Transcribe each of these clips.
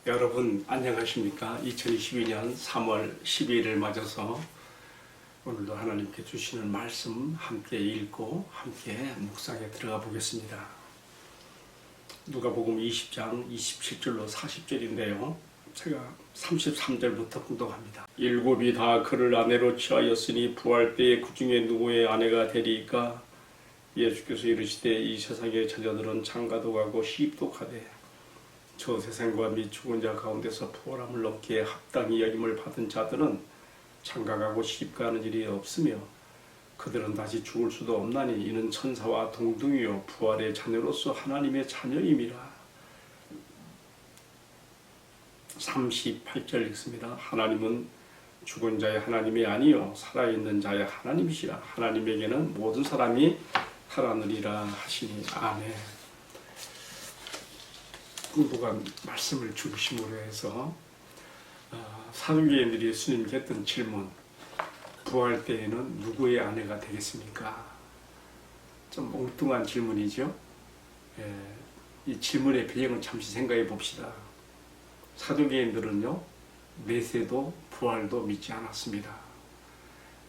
여러분 안녕하십니까? 2022년 3월 12일을 맞아서 오늘도 하나님께 주시는 말씀 함께 읽고 함께 묵상에 들어가 보겠습니다. 누가복음 20장 27절로 40절인데요. 제가 33절부터 공독합니다. 일곱이 다 그를 아내로 취하였으니 부활 때에 그 중에 누구의 아내가 되리이까? 예수께서 이르시되 이 세상의 자녀들은 장가도 가고 시집도 가되 저 세상과 및 죽은 자 가운데서 부활함을 얻기에 합당히 여김을 받은 자들은 장가가고 시집가는 일이 없으며 그들은 다시 죽을 수도 없나니 이는 천사와 동등이요 부활의 자녀로서 하나님의 자녀임이라. 38절 읽습니다. 하나님은 죽은 자의 하나님이 아니요 살아있는 자의 하나님이시라. 하나님에게는 모든 사람이 살아느리라 하시니 아멘. 공부가 말씀을 중심으로 해서 사도계인들이 예수님께 했던 질문, 부활 때에는 누구의 아내가 되겠습니까? 좀 엉뚱한 질문이죠. 이 질문의 배경을 잠시 생각해 봅시다. 사도계인들은요, 메세도 부활도 믿지 않았습니다.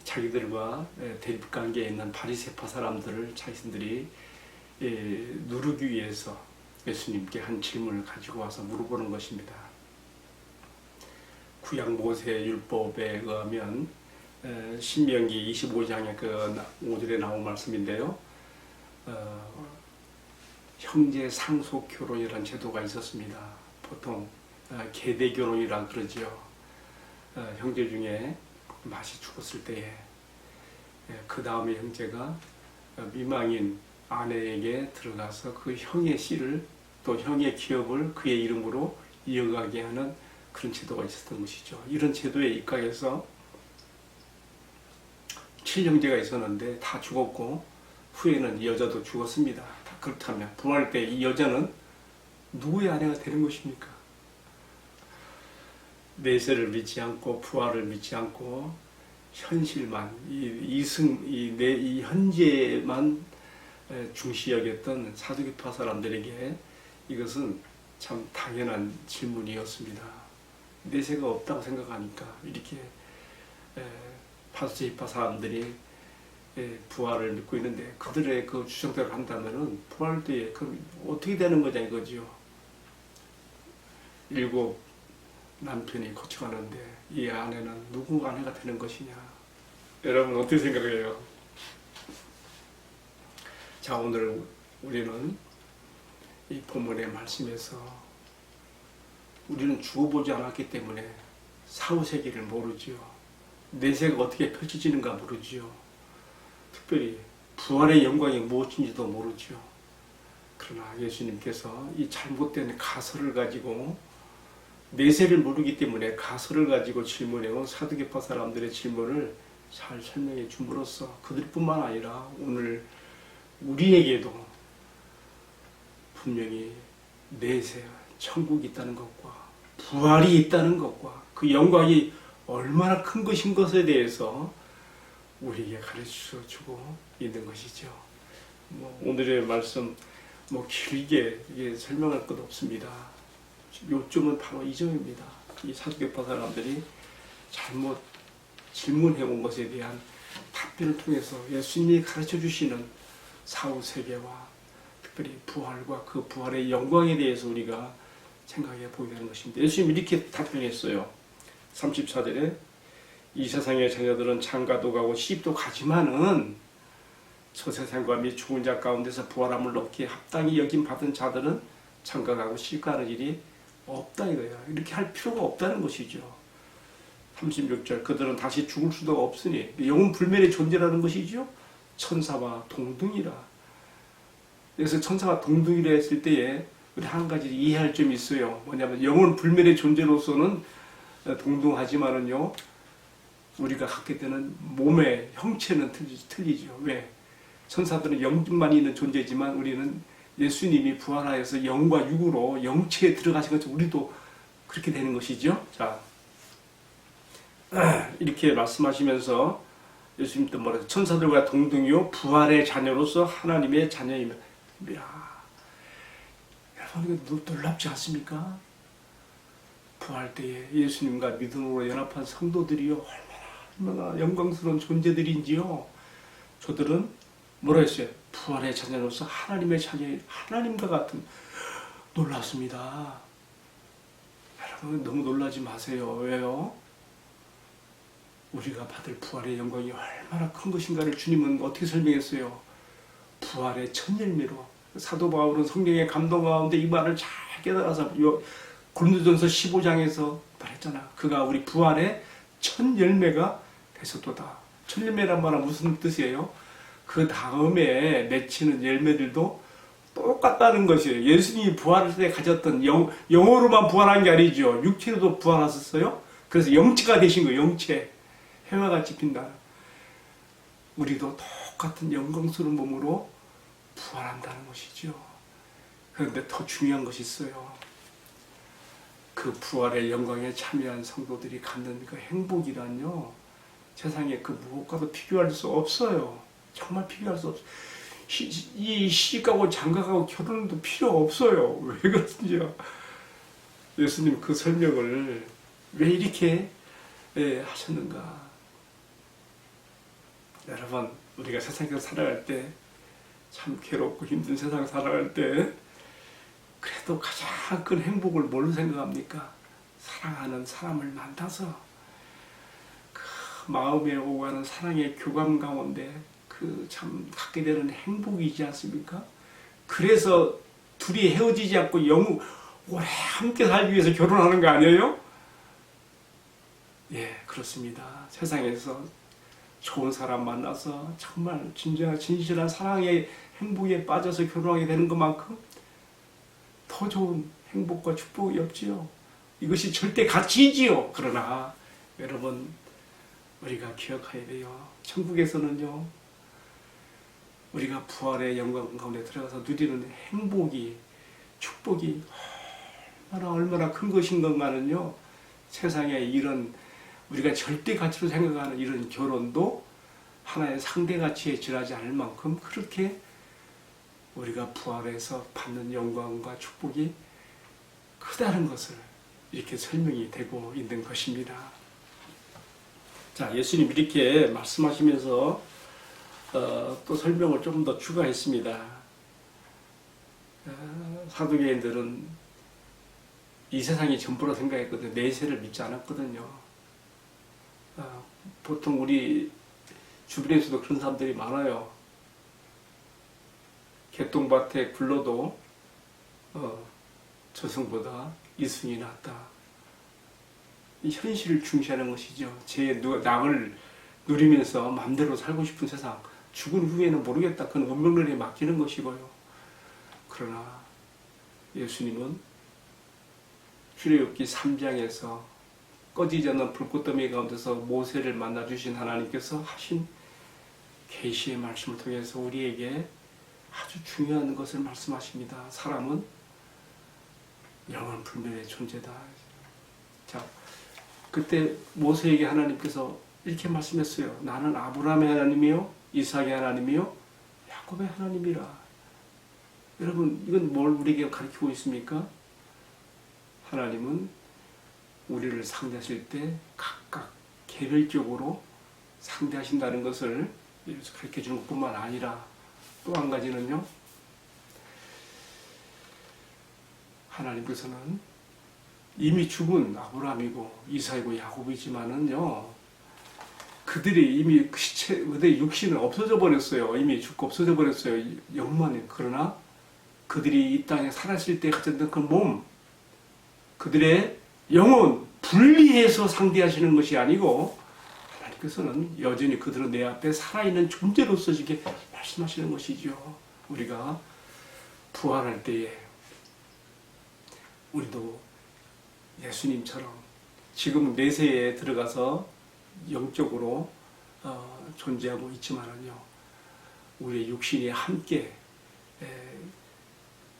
자기들과 대립관계에 있는 바리새파 사람들을 자신들이 누르기 위해서 예수님께 한 질문을 가지고 와서 물어보는 것입니다. 구약 모세 율법에 의하면 신명기 25장의 그 5절에 나온 말씀인데요. 형제 상속 결혼이라는 제도가 있었습니다. 보통 계대 결혼이라 그러죠. 형제 중에 맛이 죽었을 때에 그 다음에 형제가 미망인 아내에게 들어가서 그 형의 씨를 또 형의 기업을 그의 이름으로 이어가게 하는 그런 제도가 있었던 것이죠. 이런 제도에 입각해서 7형제가 있었는데 다 죽었고 후에는 이 여자도 죽었습니다. 그렇다면 부활 때 이 여자는 누구의 아내가 되는 것입니까? 내세를 믿지 않고 부활을 믿지 않고 현실만 이 현재만 중시 여겼던 사두개파 사람들에게 이것은 참 당연한 질문이었습니다. 내세가 없다고 생각하니까 이렇게 바리새파 사람들이 부활을 믿고 있는데 그들의 그 주장대로 한다면은 부활 때에 그럼 어떻게 되는 거냐 이거죠. 7 남편이 거쳐가는데 이 아내는 누구 아내가 되는 것이냐. 여러분 어떻게 생각해요? 자, 오늘 우리는 이 본문의 말씀에서 우리는 죽어보지 않았기 때문에 사후세계를 모르지요. 내세가 어떻게 펼쳐지는가 모르지요. 특별히 부활의 영광이 무엇인지도 모르지요. 그러나 예수님께서 이 잘못된 가설을 가지고 내세를 모르기 때문에 가설을 가지고 질문해온 사두개파 사람들의 질문을 잘 설명해 줌으로써 그들뿐만 아니라 오늘 우리에게도 분명히 내세, 천국이 있다는 것과 부활이 있다는 것과 그 영광이 얼마나 큰 것인 것에 대해서 우리에게 가르쳐 주고 있는 것이죠. 오늘의 말씀 길게 설명할 것 없습니다. 요점은 바로 이 점입니다. 이 사두개파 사람들이 잘못 질문해 온 것에 대한 답변을 통해서 예수님이 가르쳐 주시는 사후세계와 특별히 부활과 그 부활의 영광에 대해서 우리가 생각해 보게 되는 것입니다. 예수님이 이렇게 답변했어요. 34절에 이 세상의 자녀들은 장가도 가고 시집도 가지만은 저 세상과 및 죽은 자 가운데서 부활함을 얻기에 합당히 여김 받은 자들은 장가가고 시집가는 일이 없다 이거야. 이렇게 할 필요가 없다는 것이죠. 36절 그들은 다시 죽을 수도 없으니 영혼 불멸의 존재라는 것이죠. 천사와 동등이라. 그래서 천사와 동등이라 했을 때에 우리 한 가지 이해할 점이 있어요. 뭐냐면 영혼 불멸의 존재로서는 동등하지만은요 우리가 갖게 되는 몸의 형체는 틀리죠. 왜? 천사들은 영만 있는 존재지만 우리는 예수님이 부활하여서 영과 육으로 영체에 들어가신 것처럼 우리도 그렇게 되는 것이죠. 자, 이렇게 말씀하시면서 예수님도 뭐라죠? 천사들과 동등이요 부활의 자녀로서 하나님의 자녀이며. 이야, 여러분 이거 놀랍지 않습니까? 부활 때에 예수님과 믿음으로 연합한 성도들이요 얼마나 영광스러운 존재들인지요. 저들은 뭐라 했어요? 부활의 자녀로서 하나님의 자녀, 하나님과 같은. 놀랐습니다. 여러분 너무 놀라지 마세요. 왜요? 우리가 받을 부활의 영광이 얼마나 큰 것인가를 주님은 어떻게 설명했어요? 부활의 첫 열매로. 사도 바울은 성령의 감동 가운데 이 말을 잘 깨달아서 고린도전서 15장에서 말했잖아. 그가 우리 부활의 첫 열매가 되셨도다. 첫 열매란 말은 무슨 뜻이에요? 그 다음에 맺히는 열매들도 똑같다는 것이에요. 예수님이 부활할 때 가졌던 영어로만 부활한 게 아니죠. 육체로도 부활하셨어요. 그래서 영체가 되신 거예요. 영체. 해와 같이 핀다. 우리도 똑같은 영광스러운 몸으로 부활한다는 것이죠. 그런데 더 중요한 것이 있어요. 그 부활의 영광에 참여한 성도들이 갖는 그 행복이란요. 세상에 그 무엇과도 비교할 수 없어요. 정말 비교할 수 없어요. 이 시집가고 장가가고 결혼도 필요 없어요. 왜 그런지요. 예수님 그 설명을 왜 이렇게 하셨는가. 여러분 우리가 세상에서 살아갈 때 참 괴롭고 힘든 세상 살아갈 때 그래도 가장 큰 행복을 뭘로 생각합니까? 사랑하는 사람을 만나서 그 마음에 오가는 사랑의 교감 가운데 그 참 갖게 되는 행복이지 않습니까? 그래서 둘이 헤어지지 않고 오래 함께 살기 위해서 결혼하는 거 아니에요? 예, 그렇습니다. 세상에서 좋은 사람 만나서 정말 진실한 사랑의 행복에 빠져서 결혼하게 되는 것만큼 더 좋은 행복과 축복이 없지요. 이것이 절대 가치이지요. 그러나 여러분 우리가 기억해야 돼요. 천국에서는요 우리가 부활의 영광 가운데 들어가서 누리는 행복이 축복이 얼마나 큰 것인 것만은요 세상에 이런 우리가 절대 가치로 생각하는 이런 결혼도 하나의 상대 가치에 지나지 않을 만큼 그렇게 우리가 부활해서 받는 영광과 축복이 크다는 것을 이렇게 설명이 되고 있는 것입니다. 자, 예수님 이렇게 말씀하시면서 또 설명을 조금 더 추가했습니다. 사두개인들은 이 세상이 전부라 생각했거든요. 내세를 믿지 않았거든요. 보통 우리 주변에서도 그런 사람들이 많아요. 개똥밭에 굴러도 저승보다 이승이 낫다. 이 현실을 중시하는 것이죠. 제 낙을 누리면서 마음대로 살고 싶은 세상. 죽은 후에는 모르겠다. 그건 운명론에 맡기는 것이고요. 그러나 예수님은 출애굽기 3장에서 꺼지지 않는 불꽃더미 가운데서 모세를 만나주신 하나님께서 하신 계시의 말씀을 통해서 우리에게 아주 중요한 것을 말씀하십니다. 사람은 영원 불멸의 존재다. 자, 그때 모세에게 하나님께서 이렇게 말씀했어요. 나는 아브라함의 하나님이요, 이삭의 하나님이요, 야곱의 하나님이라. 여러분, 이건 뭘 우리에게 가르치고 있습니까? 하나님은 우리를 상대하실 때 각각 개별적으로 상대하신다는 것을 가르쳐 주는 것뿐만 아니라 또 한 가지는요. 하나님께서는 이미 죽은 아브라함이고 이삭이고 야곱이지만은요. 그들이 이미 그들의 육신은 없어져 버렸어요. 이미 죽고 없어져 버렸어요. 영만이. 그러나 그들이 이 땅에 살았을 때 가졌던 그 몸, 그들의 영혼 분리해서 상대하시는 것이 아니고 하나님께서는 여전히 그들은 내 앞에 살아있는 존재로서 이렇게 말씀하시는 것이죠. 우리가 부활할 때에 우리도 예수님처럼 지금 내세에 들어가서 영적으로 존재하고 있지만은요, 우리의 육신이 함께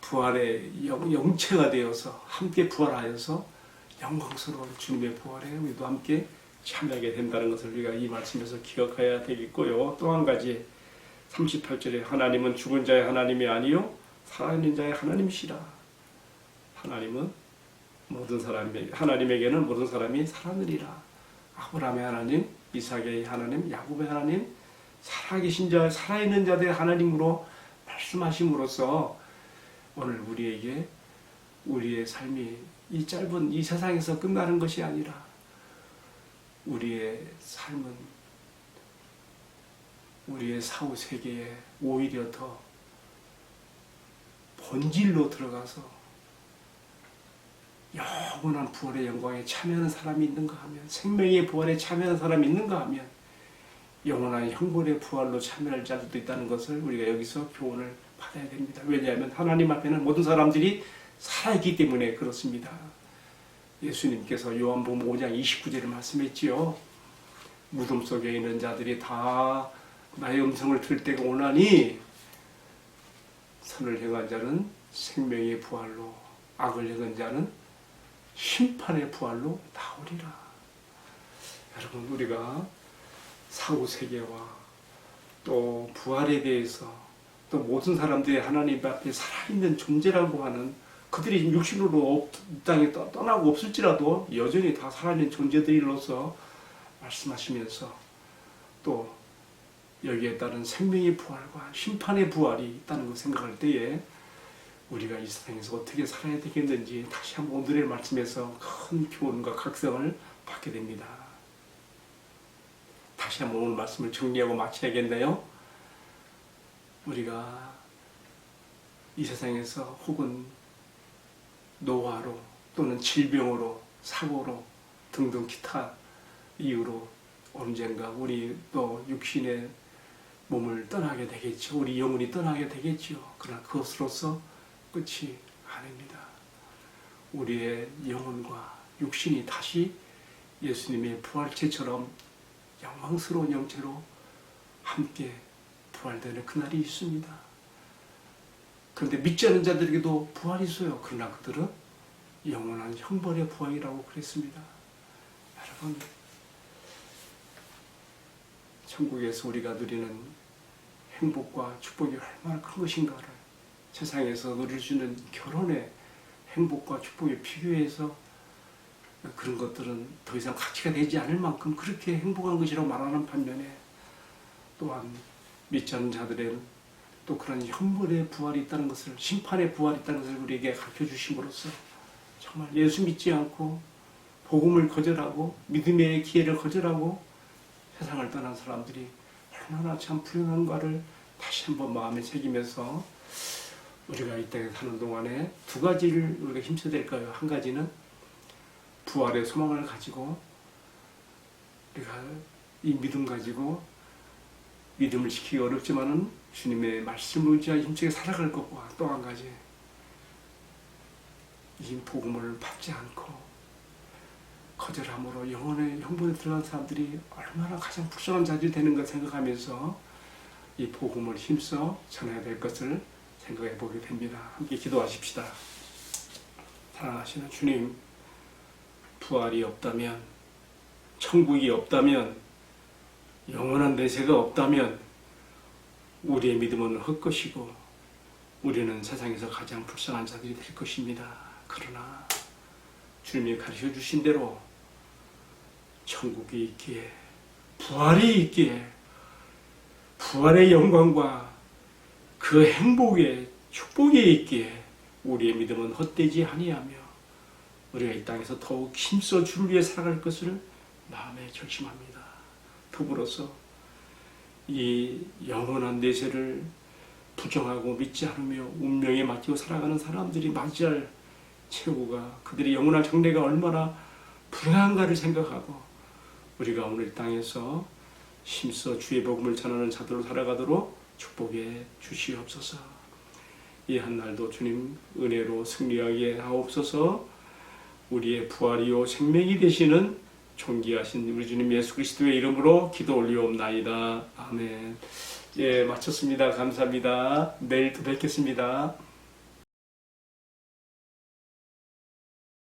부활의 영체가 되어서 함께 부활하여서 영광스러운 주님의 부활에 우리도 함께 참여하게 된다는 것을 우리가 이 말씀에서 기억해야 되겠고요. 또 한 가지 38절에 하나님은 죽은 자의 하나님이 아니요 살아있는 자의 하나님이시라. 하나님은 모든 사람이 하나님에게는 모든 사람이 살아느리라. 아브라함의 하나님, 이삭의 하나님, 야곱의 하나님, 살아계신 자, 살아있는 자들의 하나님으로 말씀하심으로써 오늘 우리에게 우리의 삶이 이 짧은 이 세상에서 끝나는 것이 아니라 우리의 삶은 우리의 사후 세계에 오히려 더 본질로 들어가서 영원한 부활의 영광에 참여하는 사람이 있는가 하면, 생명의 부활에 참여하는 사람이 있는가 하면 영원한 형벌의 부활로 참여할 자들도 있다는 것을 우리가 여기서 교훈을 받아야 됩니다. 왜냐하면 하나님 앞에는 모든 사람들이 살아있기 때문에 그렇습니다. 예수님께서 요한복음 5장 29절에 말씀했지요. 무덤 속에 있는 자들이 다 나의 음성을 들을 때가 오나니 선을 행한 자는 생명의 부활로, 악을 행한 자는 심판의 부활로 나오리라. 여러분, 우리가 사후 세계와 또 부활에 대해서 또 모든 사람들이 하나님 앞에 살아있는 존재라고 하는, 그들이 육신으로 이 땅에 떠나고 없을지라도 여전히 다 살아있는 존재들로서 말씀하시면서 또 여기에 따른 생명의 부활과 심판의 부활이 있다는 걸 생각할 때에 우리가 이 세상에서 어떻게 살아야 되겠는지 다시 한번 오늘의 말씀에서 큰 교훈과 각성을 받게 됩니다. 다시 한번 오늘 말씀을 정리하고 마쳐야겠네요. 우리가 이 세상에서 혹은 노화로 또는 질병으로, 사고로 등등 기타 이유로 언젠가 우리 또 육신의 몸을 떠나게 되겠죠. 우리 영혼이 떠나게 되겠죠. 그러나 그것으로서 끝이 아닙니다. 우리의 영혼과 육신이 다시 예수님의 부활체처럼 영광스러운 영체로 함께 부활되는 그날이 있습니다. 그런데 믿지 않는 자들에게도 부활이 있어요. 그러나 그들은 영원한 형벌의 부활이라고 그랬습니다. 여러분, 천국에서 우리가 누리는 행복과 축복이 얼마나 큰 것인가를 세상에서 누릴 수 있는 결혼의 행복과 축복에 비교해서 그런 것들은 더 이상 가치가 되지 않을 만큼 그렇게 행복한 것이라고 말하는 반면에, 또한 믿지 않는 자들에는 또 그런 형벌의 부활이 있다는 것을, 심판의 부활이 있다는 것을 우리에게 가르쳐 주심으로써 정말 예수 믿지 않고 복음을 거절하고 믿음의 기회를 거절하고 세상을 떠난 사람들이 얼마나 참 불행한가를 다시 한번 마음에 새기면서 우리가 이 땅에 사는 동안에 두 가지를 우리가 힘써야 될까요? 한 가지는 부활의 소망을 가지고 우리가 이 믿음 가지고 믿음을 지키기 어렵지만은 주님의 말씀을 의지하여 힘차게 살아갈 것과, 또 한 가지 이 복음을 받지 않고 거절함으로 영혼의 형벌에 들어간 사람들이 얼마나 가장 불쌍한 자들이 되는 걸 생각하면서 이 복음을 힘써 전해야 될 것을 생각해 보게 됩니다. 함께 기도하십시다. 사랑하시는 주님, 부활이 없다면, 천국이 없다면, 영원한 내세가 없다면 우리의 믿음은 헛것이고 우리는 세상에서 가장 불쌍한 자들이 될 것입니다. 그러나 주님이 가르쳐 주신 대로 천국이 있기에, 부활이 있기에, 부활의 영광과 그 행복의 축복이 있기에 우리의 믿음은 헛되지 아니하며 우리가 이 땅에서 더욱 힘써 주를 위해 살아갈 것을 마음에 결심합니다. 더불어서 이 영원한 내세를 부정하고 믿지 않으며 운명에 맡기고 살아가는 사람들이 맞이할 최후가, 그들의 영원한 장래가 얼마나 불행한가를 생각하고 우리가 오늘 땅에서 힘써 주의 복음을 전하는 자들로 살아가도록 축복해 주시옵소서. 이 한날도 주님 은혜로 승리하게 하옵소서. 우리의 부활이요 생명이 되시는 존귀하신 우리 주님 예수 그리스도의 이름으로 기도 올리옵나이다. 아멘. 예, 마쳤습니다. 감사합니다. 내일 또 뵙겠습니다.